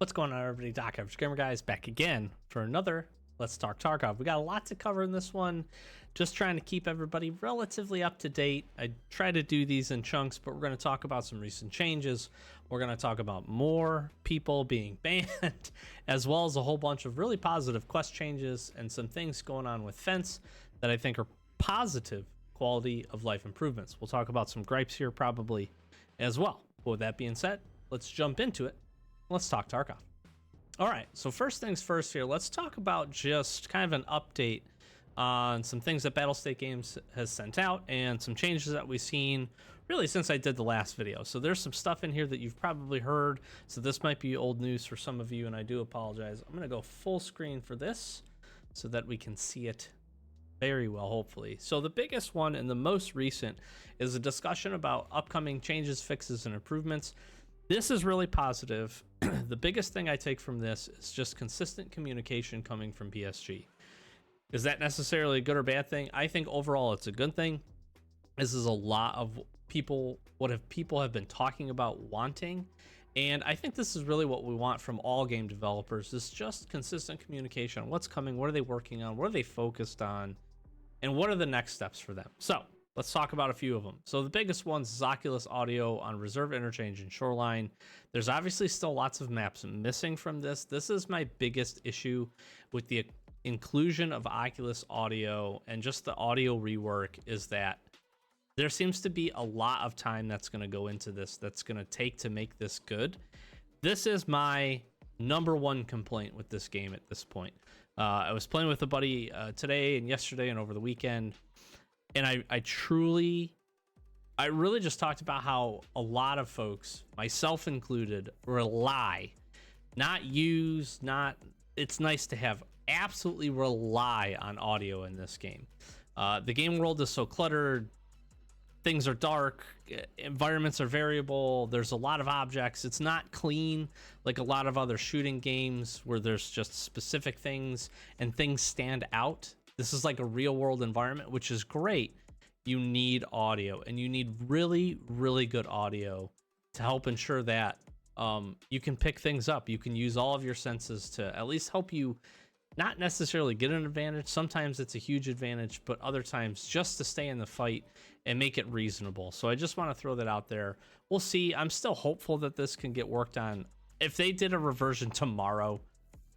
What's going on, everybody? Doc Average Gamer Guys back again for another Let's Talk Tarkov. We got a lot to cover in this one. Just trying to keep everybody relatively up to date. I try to do these in chunks, but we're going to talk about some recent changes. We're going to talk about more people being banned, as well as a whole bunch of really positive quest changes and some things going on with Fence that I think are positive quality of life improvements. We'll talk about some gripes here probably as well. But with that being said, let's jump into it. Let's talk Tarkov. All right, so first things first here, let's talk about just kind of an update on some things that Battlestate Games has sent out and some changes that we've seen really since I did the last video. So there's some stuff in here that you've probably heard, so this might be old news for some of you, and I do apologize. I'm gonna go full screen for this so that we can see it very well, hopefully. So the biggest one and the most recent is a discussion about upcoming changes, fixes, and improvements. This is really positive. The biggest thing I take from this is just consistent communication coming from PSG. Is that necessarily a good or bad thing? I think overall it's a good thing. This is a lot of people have been talking about wanting, and I think this is really what we want from all game developers, is just consistent communication on what's coming, what are they working on, what are they focused on, and what are the next steps for them. So let's talk about a few of them. So the biggest ones is Oculus audio on reserve interchange and shoreline. There's obviously still lots of maps missing from this. This is my biggest issue with the inclusion of Oculus audio and just the audio rework, is that there seems to be a lot of time that's going to go into this, that's going to take to make this good. This is my number one complaint with this game at this point. I was playing with a buddy today and yesterday and over the weekend, and I really just talked about how a lot of folks, myself included, rely, not use, it's nice to have, absolutely rely on audio in this game. The game world is so cluttered, things are dark, environments are variable, there's a lot of objects, it's not clean like a lot of other shooting games where there's just specific things and things stand out. This is like a real world environment, which is great. You need audio, and you need really, really good audio to help ensure that you can pick things up. You can use all of your senses to at least help you not necessarily get an advantage. Sometimes it's a huge advantage, but other times just to stay in the fight and make it reasonable. So I just want to throw that out there. We'll see. I'm still hopeful that this can get worked on. If they did a reversion tomorrow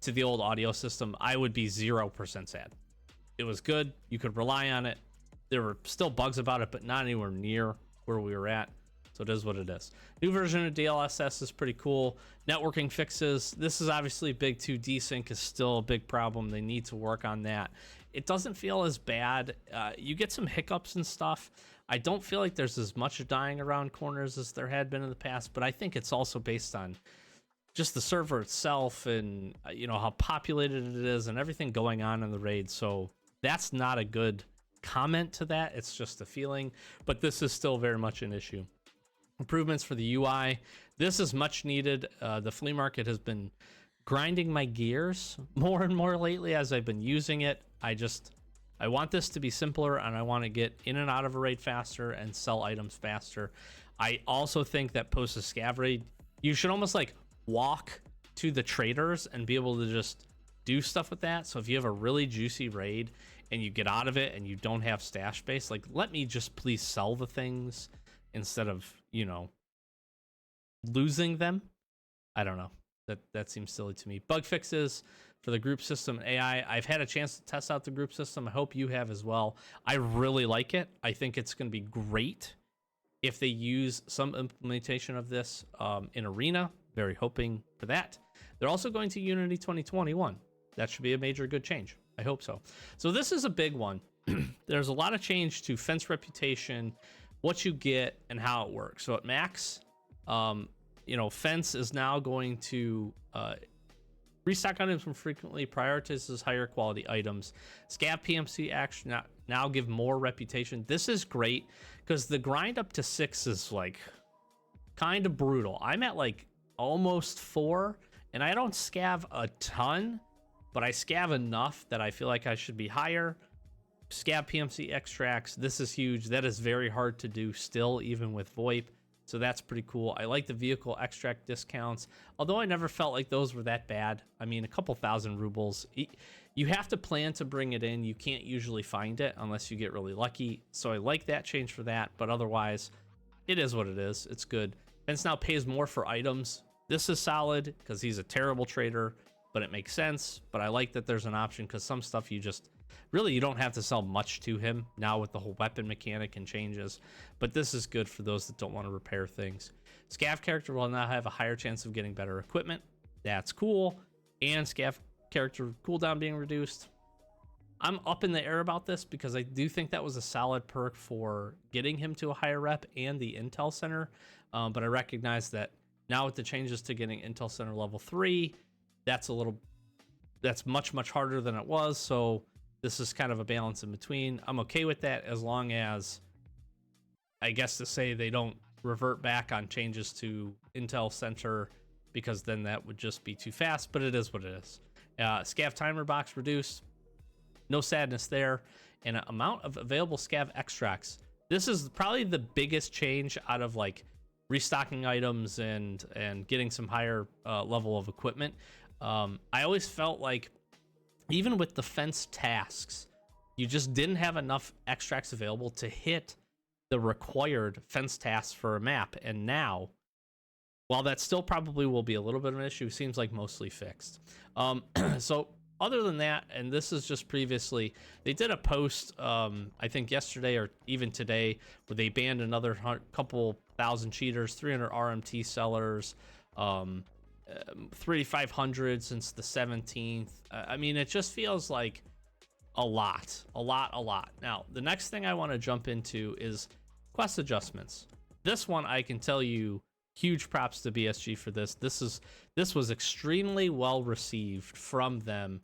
to the old audio system, I would be 0% sad. It was good. You could rely on it. There were still bugs about it, but not anywhere near where we were at. So it is what it is. New version of DLSS is pretty cool. Networking fixes. This is obviously big too. Desync is still a big problem. They need to work on that. It doesn't feel as bad. You get some hiccups and stuff. I don't feel like there's as much dying around corners as there had been in the past, but I think it's also based on just the server itself and how populated it is and everything going on in the raid. So that's not a good comment to that. It's just a feeling, but this is still very much an issue. Improvements for the UI. This is much needed. The flea market has been grinding my gears more and more lately as I've been using it. I want this to be simpler, and I want to get in and out of a raid faster and sell items faster. I also think that post a scav raid, you should almost like walk to the traders and be able to just do stuff with that. So if you have a really juicy raid and you get out of it and you don't have stash space, like, let me just please sell the things instead of losing them. I don't know, that seems silly to me. Bug fixes for the group system and AI. I've had a chance to test out the group system. I hope you have as well. I really like it. I think it's going to be great if they use some implementation of this in Arena. Very hoping for that. They're also going to Unity 2021. That should be a major good change. I hope so. So this is a big one. There's a lot of change to Fence reputation, what you get and how it works. So at max, Fence is now going to restock items more frequently, prioritizes higher quality items. Scav PMC action now give more reputation. This is great because the grind up to 6 is like kind of brutal. I'm at like almost 4, and I don't scav a ton, but I scav enough that I feel like I should be higher. Scav PMC extracts, this is huge. That is very hard to do still, even with VoIP. So that's pretty cool. I like the vehicle extract discounts, although I never felt like those were that bad. I mean, a couple thousand rubles. You have to plan to bring it in. You can't usually find it unless you get really lucky. So I like that change for that, but otherwise, it is what it is. It's good. Vince now pays more for items. This is solid because he's a terrible trader, but it makes sense. But I like that there's an option because some stuff you don't have to sell much to him now with the whole weapon mechanic and changes. But this is good for those that don't want to repair things. Scav character will now have a higher chance of getting better equipment. That's cool. And Scav character cooldown being reduced. I'm up in the air about this because I do think that was a solid perk for getting him to a higher rep and the Intel Center. But I recognize that now with the changes to getting Intel Center level 3, that's much, much harder than it was. So this is kind of a balance in between. I'm okay with that as long as, I guess to say, they don't revert back on changes to Intel Center, because then that would just be too fast, but it is what it is. Scav timer box reduced. No sadness there. And amount of available Scav extracts. This is probably the biggest change out of like restocking items and getting some higher level of equipment. I always felt like even with the fence tasks, you just didn't have enough extracts available to hit the required fence tasks for a map. And now, while that still probably will be a little bit of an issue, seems like mostly fixed. So other than that, and this is just previously, they did a post, I think yesterday or even today, where they banned another couple thousand cheaters, 300 RMT sellers, 3,500 since the 17th. I mean, it just feels like a lot. Now, the next thing I want to jump into is quest adjustments. This one, I can tell you, huge props to BSG for this. This was extremely well received from them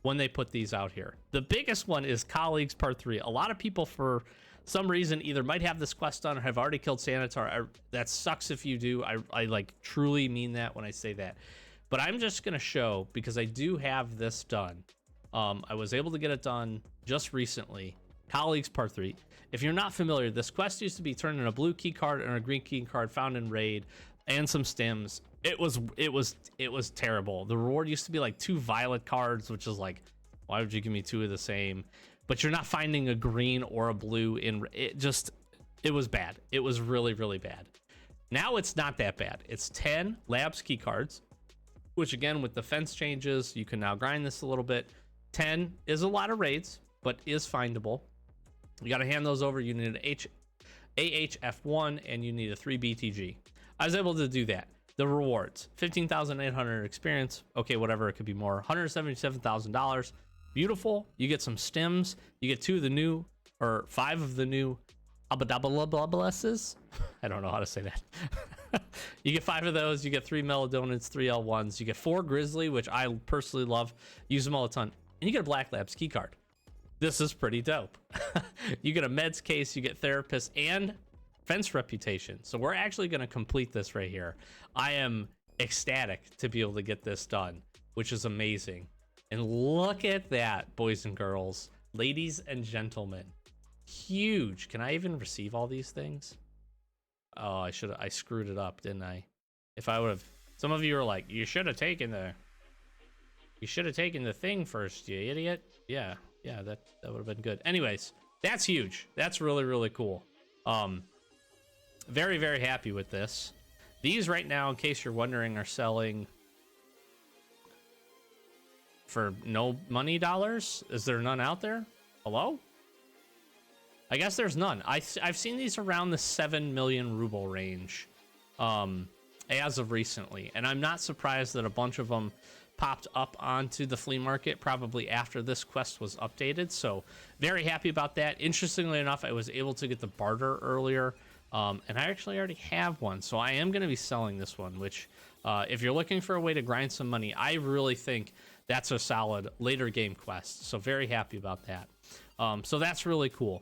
when they put these out here. The biggest one is Colleagues Part 3. A lot of people, for some reason, either might have this quest done or have already killed Sanitar. That sucks if you do. I like truly mean that when I say that. But I'm just gonna show, because I do have this done. I was able to get it done just recently. Colleagues Part 3. If you're not familiar, this quest used to be turned in a blue key card and a green key card found in raid and some stims. It was terrible. The reward used to be like 2 violet cards, which is like, why would you give me 2 of the same? But you're not finding a green or a blue in it. It was bad. It was really, really bad. Now it's not that bad. It's 10 labs key cards, which again, with the fence changes, you can now grind this a little bit. 10 is a lot of raids, but is findable. You got to hand those over. You need an AHF1 and you need a 3 BTG. I was able to do that. The rewards, 15,800 experience. Okay, whatever, it could be more. $177,000. Beautiful. You get some stims. You get 2 of the new, or 5 of the new abadabalablesses. I don't know how to say that. You get 5 of those. You get 3 melodonids, 3 L1s. You get 4 grizzly, which I personally love. Use them all a ton. And you get a Black Labs key card. This is pretty dope. You get a meds case, you get therapist, and fence reputation. So we're actually going to complete this right here. I am ecstatic to be able to get this done, which is amazing. And look at that, boys and girls, ladies and gentlemen. Huge. Can I even receive all these things? Oh, I screwed it up, didn't I? If I would have, some of you are like, you should have taken the thing first, you idiot. Yeah, that would have been good. Anyways, that's huge. That's really, really cool. Very, very happy with this. These right now, in case you're wondering, are selling for no money dollars. Is there none out there? Hello? I guess there's none. I've seen these around the 7 million ruble range as of recently, and I'm not surprised that a bunch of them popped up onto the flea market probably after this quest was updated. So very happy about that. Interestingly enough, I was able to get the barter earlier, and I actually already have one, so I am going to be selling this one, which if you're looking for a way to grind some money, I really think that's a solid later game quest. So very happy about that. So that's really cool.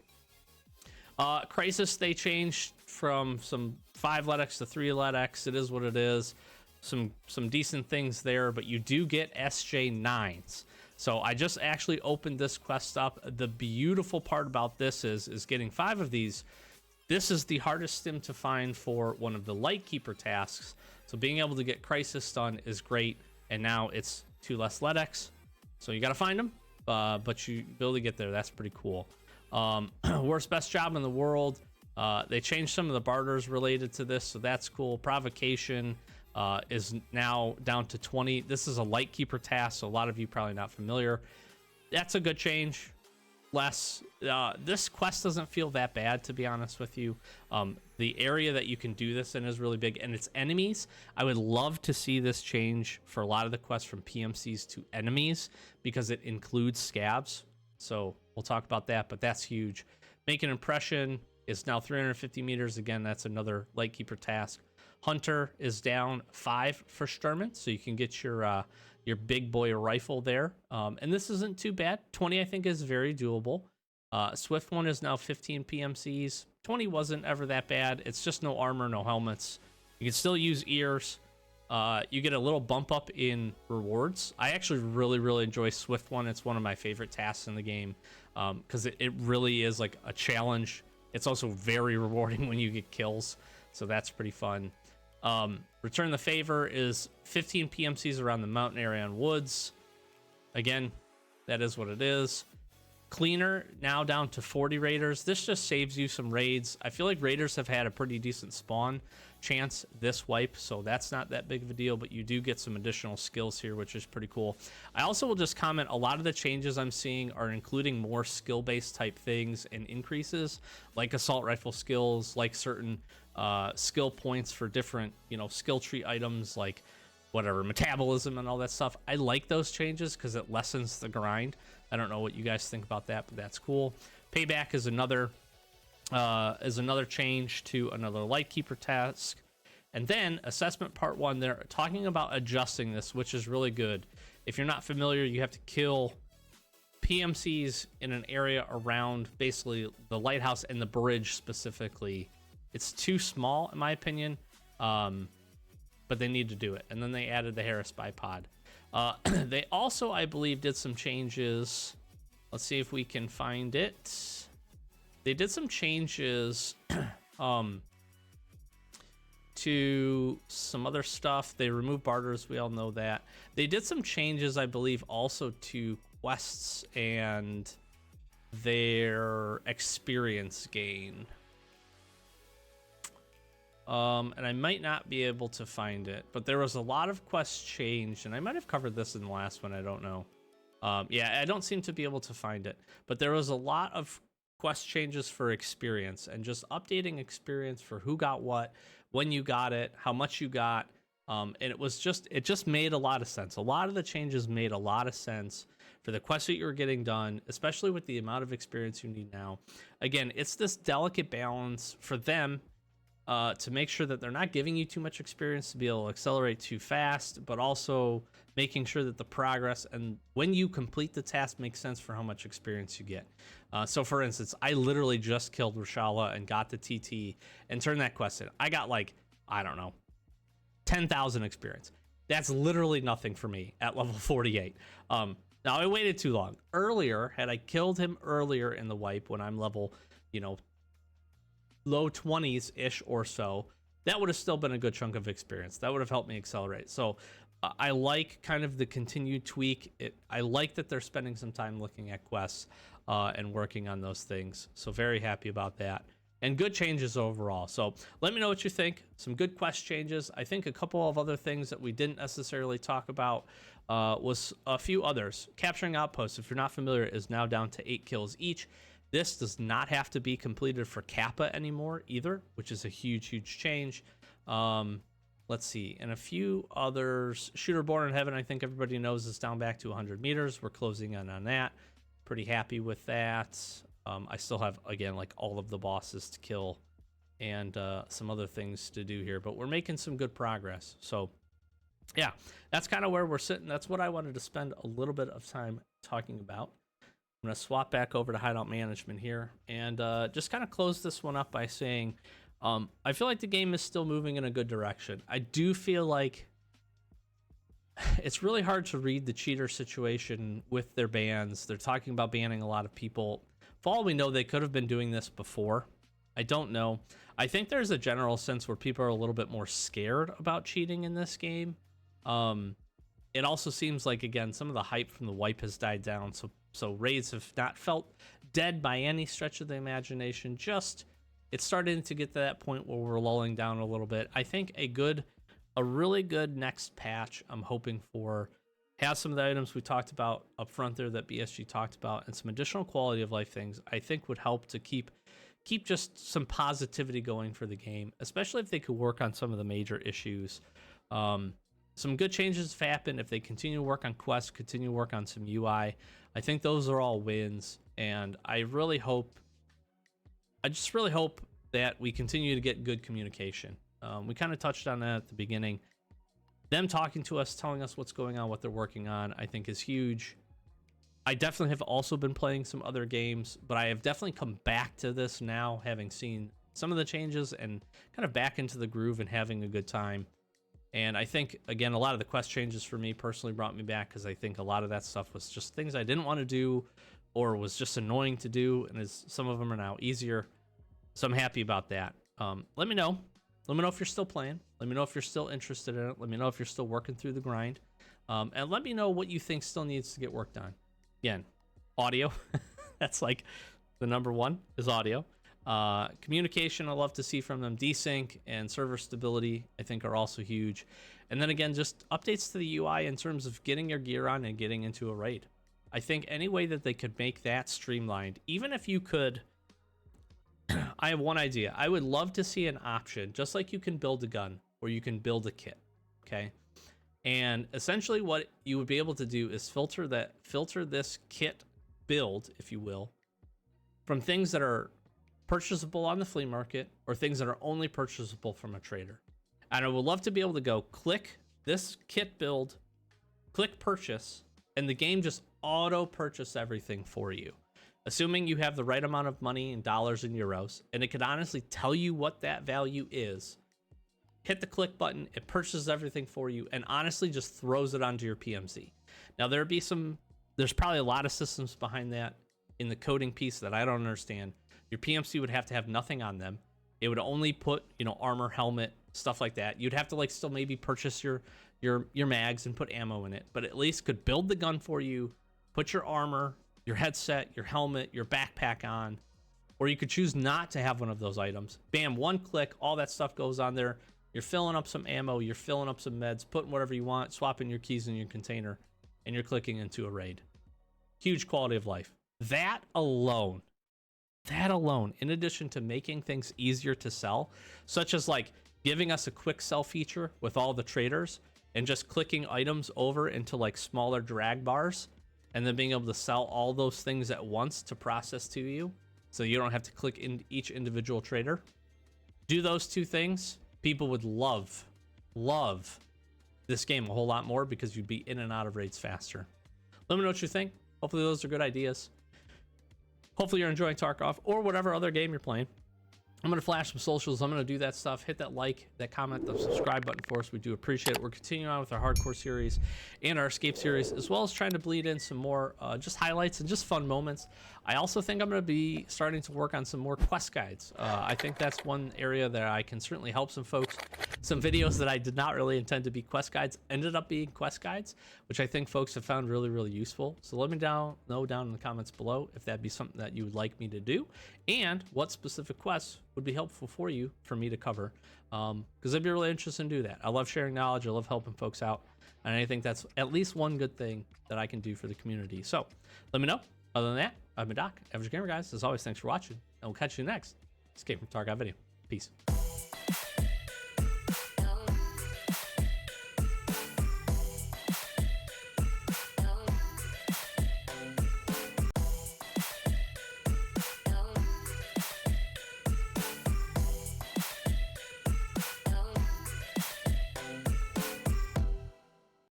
Crisis, they changed from some 5 LEDX to 3 LEDX. It is what it is. Some decent things there, but you do get SJ9s. So I just actually opened this quest up. The beautiful part about this is getting 5 of these This is the hardest stim to find for one of the Lightkeeper tasks. So being able to get Crisis Stun is great. And now it's 2 less LEDX. So you got to find them, but you be able to get there. That's pretty cool. Worst best job in the world. They changed some of the barters related to this, so that's cool. Provocation is now down to 20. This is a Lightkeeper task, so a lot of you probably not familiar. That's a good change. This quest doesn't feel that bad, to be honest with you. The area that you can do this in is really big, and it's enemies. I would love to see this change for a lot of the quests from PMCs to enemies, because it includes scavs. So we'll talk about that, but that's huge. Make an impression is now 350 meters. Again, that's another Lightkeeper task. Hunter is down 5 for Sturman, so you can get your big boy rifle there. And this isn't too bad. 20, I think, is very doable. Swift one is now 15 PMCs. 20 wasn't ever that bad. It's just no armor, no helmets. You can still use ears. You get a little bump up in rewards. I actually really enjoy Swift one. It's one of my favorite tasks in the game, because it really is like a challenge. It's also very rewarding when you get kills, so that's pretty fun. Return the Favor is 15 PMCs around the mountain area and woods. Again, that is what it is. Cleaner now down to 40 raiders. This just saves you some raids. I feel like raiders have had a pretty decent spawn chance this wipe, so that's not that big of a deal, but you do get some additional skills here, which is pretty cool. I also will just comment, a lot of the changes I'm seeing are including more skill-based type things and increases, like assault rifle skills, like certain skill points for different, skill tree items, like whatever, metabolism and all that stuff. I like those changes because it lessens the grind. I don't know what you guys think about that, but that's cool. Payback is another change to another Lightkeeper task. And then assessment part 1, they're talking about adjusting this, which is really good. If you're not familiar, you have to kill PMCs in an area around basically the lighthouse and the bridge specifically. It's too small, in my opinion, but they need to do it. And then they added the Harris bipod. They also, I believe, did some changes. Let's see if we can find it. They did some changes to some other stuff. They removed barters. We all know that. They did some changes, I believe, also to quests and their experience gain. And I might not be able to find it, but there was a lot of quests changed, and I might have covered this in the last one. I don't know. Yeah, I don't seem to be able to find it, but there was a lot of quest changes for experience and just updating experience for who got what, when you got it, how much you got. And it just made a lot of sense. A lot of the changes made a lot of sense for the quests that you're getting done, especially with the amount of experience you need now. Again, it's this delicate balance for them to make sure that they're not giving you too much experience to be able to accelerate too fast, but also making sure that the progress and when you complete the task makes sense for how much experience you get. So for instance, I literally just killed Rashala and got the TT and turned that quest in. I got like, I don't know, 10,000 experience. That's literally nothing for me at level 48. Now I waited too long. Earlier, had I killed him earlier in the wipe when I'm level, low 20s-ish or so, that would have still been a good chunk of experience. That would have helped me accelerate. So I like kind of the continued tweak. I like that they're spending some time looking at quests and working on those things. So very happy about that. And good changes overall. So let me know what you think. Some good quest changes. I think a couple of other things that we didn't necessarily talk about was a few others. Capturing outposts, if you're not familiar, is now down to 8 kills each. This does not have to be completed for Kappa anymore either, which is a huge change. Let's see. And a few others. Shooter Born in Heaven, I think everybody knows, is down back to 100 meters. We're closing in on that. Pretty happy with that. I still have, again, like all of the bosses to kill and some other things to do here, but we're making some good progress. So yeah, that's kind of where we're sitting. That's what I wanted to spend a little bit of time talking about. I'm going to swap back over to Hideout Management here and just kind of close this one up by saying I feel like the game is still moving in a good direction. I do feel like it's really hard to read the cheater situation with their bans. They're talking about banning a lot of people. For all we know, they could have been doing this before. I don't know. I think there's a general sense where people are a little bit more scared about cheating in this game. It also seems like, again, some of the hype from the wipe has died down, so raids have not felt dead by any stretch of the imagination. Just it's starting to get to that point where we're lulling down a little bit. I think a really good next patch I'm hoping for has some of the items we talked about up front there that BSG talked about, and some additional quality of life things I think would help to keep just some positivity going for the game, especially if they could work on some of the major issues. Some good changes have happened. If they continue to work on quests, continue to work on some UI, I think those are all wins. And I just really hope that we continue to get good communication. We kind of touched on that at the beginning. Them talking to us, telling us what's going on, what they're working on, I think is huge. I definitely have also been playing some other games, but I have definitely come back to this now, having seen some of the changes and kind of back into the groove and having a good time. And I think, again, a lot of the quest changes for me personally brought me back, because I think a lot of that stuff was just things I didn't want to do or was just annoying to do, and some of them are now easier. So I'm happy about that. Let me know. Let me know if you're still playing. Let me know if you're still interested in it. Let me know if you're still working through the grind. And let me know what you think still needs to get worked on. Again, audio. That's like the number one is audio. Communication, I love to see from them. Desync and server stability, I think, are also huge. And then again, just updates to the UI in terms of getting your gear on and getting into a raid. I think any way that they could make that streamlined, even if you could, I have one idea. I would love to see an option, just like you can build a gun or you can build a kit, okay? And essentially what you would be able to do is filter this kit build, if you will, from things that are purchasable on the flea market or things that are only purchasable from a trader. And I would love to be able to go click this kit build, click purchase, and the game just auto purchase everything for you, assuming you have the right amount of money in dollars and euros, and it could honestly tell you what that value is. Hit the click button, it purchases everything for you, and honestly just throws it onto your PMC. Now there's probably a lot of systems behind that in the coding piece that I don't understand. Your PMC would have to have nothing on them. It would only put, armor, helmet, stuff like that. You'd have to still maybe purchase your mags and put ammo in it, but at least could build the gun for you, put your armor, your headset, your helmet, your backpack on, or you could choose not to have one of those items. Bam, one click, all that stuff goes on there. You're filling up some ammo, you're filling up some meds, putting whatever you want, swapping your keys in your container, and you're clicking into a raid. Huge quality of life. That alone, in addition to making things easier to sell, such as giving us a quick sell feature with all the traders and just clicking items over into smaller drag bars, and then being able to sell all those things at once to process to you, so you don't have to click in each individual trader. Do those two things, people would love this game a whole lot more, because you'd be in and out of raids faster. Let me know what you think. Hopefully those are good ideas. Hopefully you're enjoying Tarkov or whatever other game you're playing. I'm going to flash some socials. I'm going to do that stuff. Hit that like, that comment, the subscribe button for us. We do appreciate it. We're continuing on with our hardcore series and our escape series, as well as trying to bleed in some more just highlights and just fun moments. I also think I'm going to be starting to work on some more quest guides. I think that's one area that I can certainly help some folks. Some videos that I did not really intend to be quest guides ended up being quest guides, which I think folks have found really, really useful. So let me know down in the comments below if that'd be something that you would like me to do, and what specific quests would be helpful for you for me to cover, because I'd be really interested in do that. I love sharing knowledge. I love helping folks out, and I think that's at least one good thing that I can do for the community. So let me know. Other than that, I've been Doc, Average Gamer, guys. As always, thanks for watching, and we'll catch you next Escape from Tarkov video. Peace.